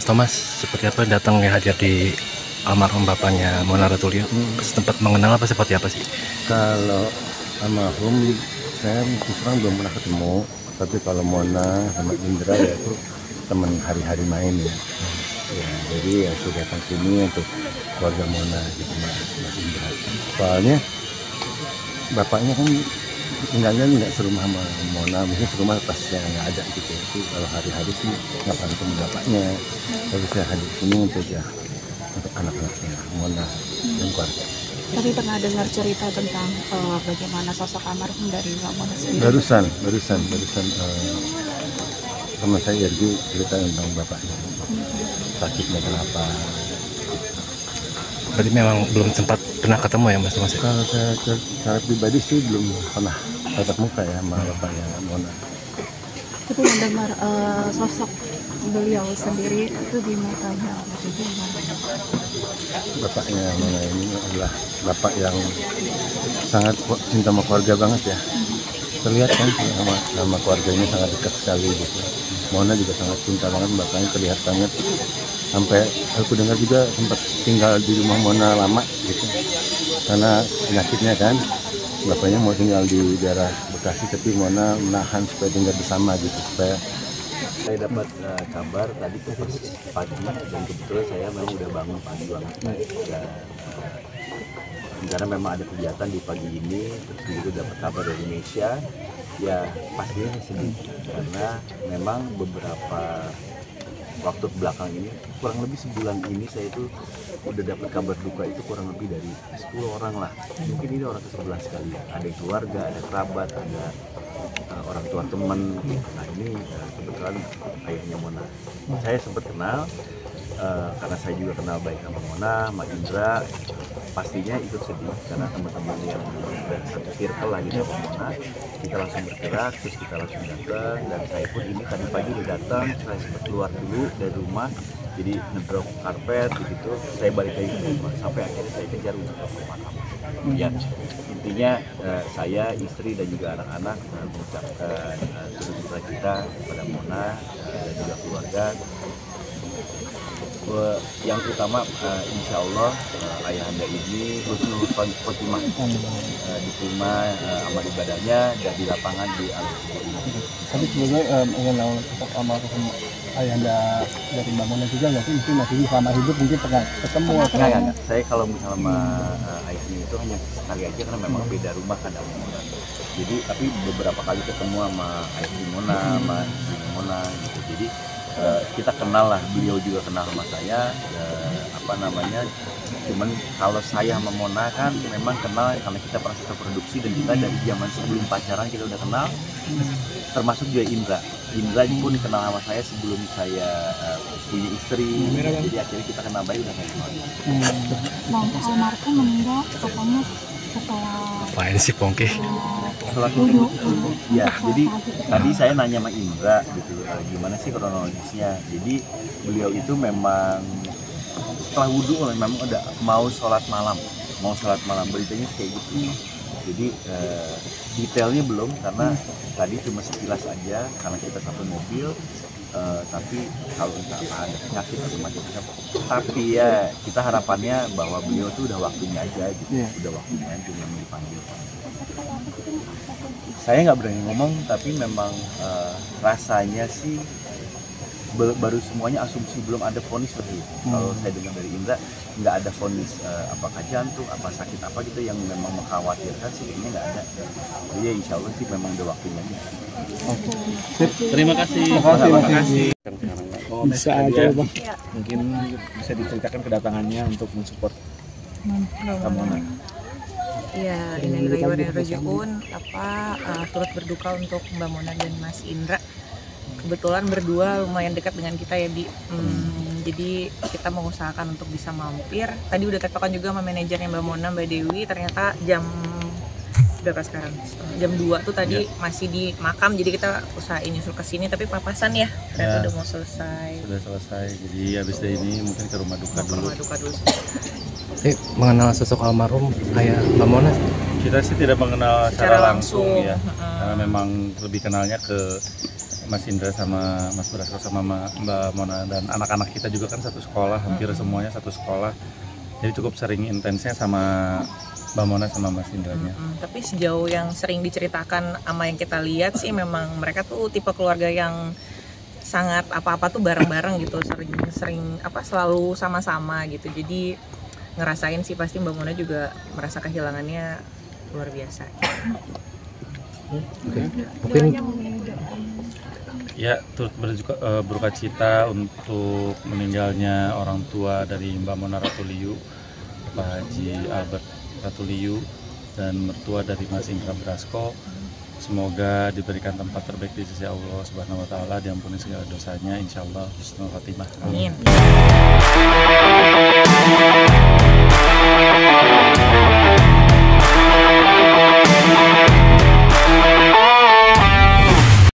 Mas Thomas, seperti apa datang ya hadir di almarhum bapaknya Mona Ratuliu? Sempat mengenal apa seperti apa sih? Kalau almarhum saya terus terang belum pernah ketemu, tapi kalau Mona sama Indra ya itu teman hari-hari main ya. Ya, jadi ya sudah datang sini untuk keluarga Mona gitu Mas Indra. Soalnya bapaknya kan tinggalnya nggak serumah sama Mona, mungkin serumah pas saya nggak ada gitu. Itu kalau hari-hari sih nggak pernah ketemu bapaknya. Tapi saya hadir sini untuk ya untuk anak-anaknya Mona dan keluarga. Tapi pernah dengar cerita tentang bagaimana sosok almarhum dari Mbak Mona sendiri? Barusan teman saya Yargi cerita tentang bapaknya, sakitnya kenapa. Berarti memang belum sempat pernah ketemu ya Mas Thomas? Kalau saya secara pribadi sih belum pernah tatap muka ya sama bapaknya Mona. Tapi yang dengar sosok beliau sendiri itu gimana? Bapaknya Mona ini adalah bapak yang sangat cinta sama keluarga banget ya. Terlihat kan sama keluarganya sangat dekat sekali gitu. Mona juga sangat cinta banget bapaknya, terlihat banget. Sampai aku dengar juga sempat tinggal di rumah Mona lama gitu. Karena penyakitnya kan, bapaknya mau tinggal di daerah Bekasi, tapi Mona menahan supaya tinggal bersama gitu, supaya saya dapat kabar tadi tuh pagi, dan kebetulan saya memang udah bangun pagi banget dan karena memang ada kegiatan di pagi ini, terus juga dapat kabar dari Indonesia, ya pastinya sedih karena memang beberapa waktu belakang ini, kurang lebih sebulan ini saya itu udah dapat kabar duka itu kurang lebih dari 10 orang lah, mungkin ini orang ke-11 kali, ada keluarga, ada kerabat, ada orang tua teman. Nah ini kebetulan ayahnya Mona. Saya sempat kenal karena saya juga kenal baik sama Mona, sama Indra. Pastinya ikut sedih karena teman-teman yang dari satu circle lagi sama Mona, kita langsung bergerak, terus kita langsung datang, dan saya pun ini tadi pagi udah datang, saya sempat keluar dulu dari rumah, jadi ngedrop karpet begitu, saya balik lagi ke rumah sampai akhirnya saya kejar untuk ke makam. Ya intinya saya, istri dan juga anak-anak mengucapkan turut duka kita kepada Mona dan juga keluarga. Yang utama insya Allah ayahanda ini husnul khotimah, diterima amal ibadahnya dan di lapangan di Al-Qubur ini. Tapi sebenarnya mengenal sosok almarhum ayahanda dari Mbak Mona juga nggak sih? Mungkin masih selama hidup mungkin pernah ketemu? Enggak. Saya kalau misalnya sama ayahnya itu hanya sekali aja karena memang beda rumah kan sama Mona. Jadi tapi beberapa kali ketemu sama ayah di Mona, sama ibu Mona gitu. Jadi kita kenal lah, beliau juga kenal sama saya, cuman kalau saya sama Mona kan memang kenal karena kita pernah satu produksi dan kita dari zaman sebelum pacaran kita udah kenal, termasuk juga Indra pun kenal sama saya sebelum saya punya istri, jadi akhirnya kita kenal baik udah kayak gimana. Almarhum meninggal katanya setelah Apain sih Pongki? Ya, jadi tadi saya nanya sama Indra gitu, gimana sih kronologisnya. Jadi beliau itu memang setelah wudhu memang udah mau sholat malam, beritanya kayak gitu. Jadi detailnya belum karena tadi cuma sekilas aja karena kita satu mobil. Tapi kalau ada penyakit atau macam-macam, tapi ya kita harapannya bahwa beliau tuh udah waktunya aja gitu, udah waktunya aja yang dipanggil. Saya nggak berani ngomong, tapi memang rasanya sih baru semuanya asumsi, belum ada vonis lagi. Kalau saya dengar dari Indra nggak ada vonis apakah jantung, apa sakit apa gitu yang memang mengkhawatirkan sih, kayaknya nggak ada. Jadi insya Allah sih memang udah waktunya aja. Terima kasih. Bisa aja Bang. Mungkin bisa diceritakan kedatangannya untuk mensupport Mona. Ya, innalillahi wa inna ilaihi raji'un. Turut berduka untuk Mbak Mona dan Mas Indra. Kebetulan berdua lumayan dekat dengan kita ya, Bi. Jadi kita mengusahakan untuk bisa mampir. Tadi udah tektokan juga sama manajernya Mbak Mona, Mbak Dewi. Ternyata jam berapa sekarang? Jam 2 tuh tadi masih di makam. Jadi kita usahain nyusul ke sini, tapi papasan ya. Ternyata udah mau selesai. Sudah selesai. Jadi habis dari ini mungkin ke rumah duka dulu. Mengenal sosok almarhum ayah Mbak Mona? Kita sih tidak mengenal secara langsung ya, karena memang lebih kenalnya ke Mas Indra sama Mas Brasko sama Mbak Mona dan anak-anak kita juga kan satu sekolah, hampir semuanya satu sekolah. Jadi cukup sering intensnya sama Mbak Mona sama Mas Indranya. Tapi sejauh yang sering diceritakan sama yang kita lihat sih memang mereka tuh tipe keluarga yang sangat apa-apa tuh bareng-bareng gitu, sering selalu sama-sama gitu. Jadi ngerasain sih pasti Mbak Mona juga merasa kehilangannya luar biasa. Mungkin Ya, turut berduka cita untuk meninggalnya orang tua dari Mbak Mona Ratuliu, Pak Haji Albert Ratuliu, dan mertua dari Mas Indra Brasko. Semoga diberikan tempat terbaik di sisi Allah Subhanahu wa Ta'ala, diampuni segala dosanya, insya Allah husnul khotimah. Amin.